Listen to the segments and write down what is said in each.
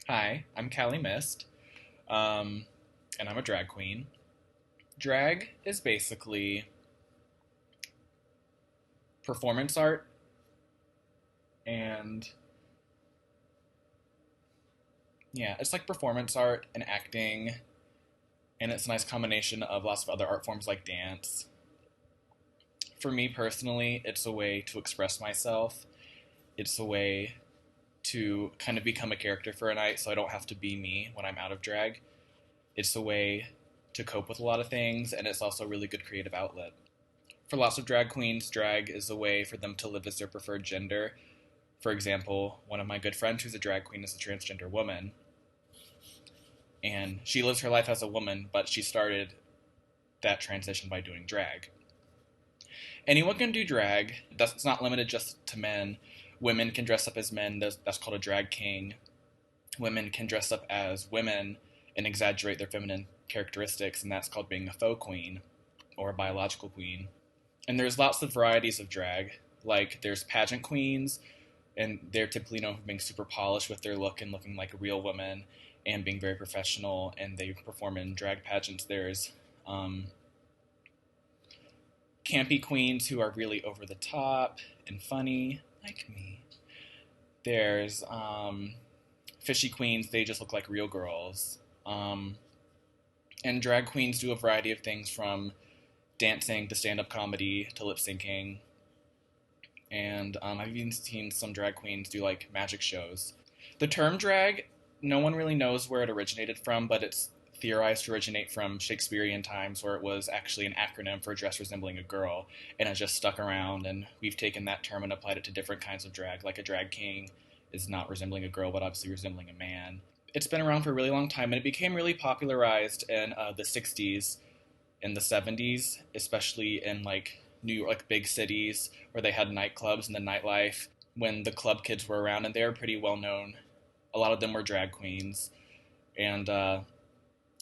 Hi, I'm Callie Mist, um, and I'm a drag queen. Drag is basically performance art, and yeah, it's like performance art and acting, and it's a nice combination of lots of other art forms like dance. For me personally, it's a way to express myself. It's a way to kind of become a character for a night so I don't have to be me when I'm out of drag. It's a way to cope with a lot of things, and it's also a really good creative outlet. For lots of drag queens, drag is a way for them to live as their preferred gender. For example, one of my good friends who's a drag queen is a transgender woman, and she lives her life as a woman, but she started that transition by doing drag. Anyone can do drag. It's not limited just to men. Women can dress up as men. That's called a drag king. Women can dress up as women and exaggerate their feminine characteristics, and that's called being a faux queen or a biological queen. And there's lots of varieties of drag. Like there's pageant queens, and they're typically known for being super polished with their look and looking like real women and being very professional, and they perform in drag pageants. There's campy queens who are really over the top and funny, like me. There's fishy queens, they just look like real girls. And drag queens do a variety of things from dancing to stand up comedy to lip syncing. And I've even seen some drag queens do like magic shows. The term drag, no one really knows where it originated from, but it's theorized to originate from Shakespearean times where it was actually an acronym for a dress resembling a girl, and it just stuck around, and we've taken that term and applied it to different kinds of drag, like a drag king is not resembling a girl, but obviously resembling a man. It's been around for a really long time, and it became really popularized in the 60s and the 70s, especially in like New York, like big cities where they had nightclubs and the nightlife when the club kids were around, and they were pretty well known. A lot of them were drag queens, and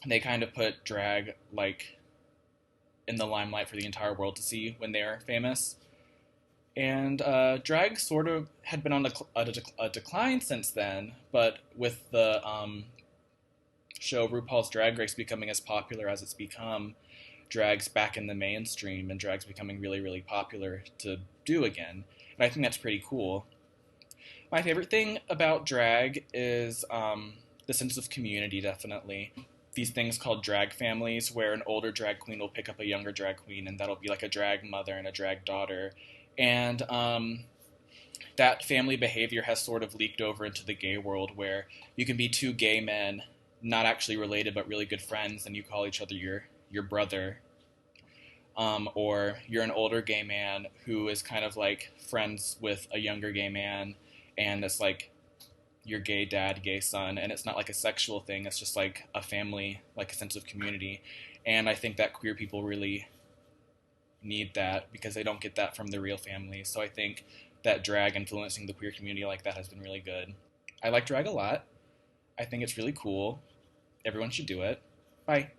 they kind of put drag like in the limelight for the entire world to see when they were famous. And drag sort of had been on a decline since then, but with the show RuPaul's Drag Race becoming as popular as it's become, drag's back in the mainstream and drag's becoming really, really popular to do again. And I think that's pretty cool. My favorite thing about drag is the sense of community, definitely. These things called drag families, where an older drag queen will pick up a younger drag queen, and that'll be like a drag mother and a drag daughter. And that family behavior has sort of leaked over into the gay world, where you can be two gay men, not actually related but really good friends, and you call each other your brother. Or you're an older gay man who is kind of like friends with a younger gay man, and it's like your gay dad, gay son, and it's not like a sexual thing. It's just like a family, like a sense of community. And I think that queer people really need that because they don't get that from their real families. So I think that drag influencing the queer community like that has been really good. I like drag a lot. I think it's really cool. Everyone should do it. Bye.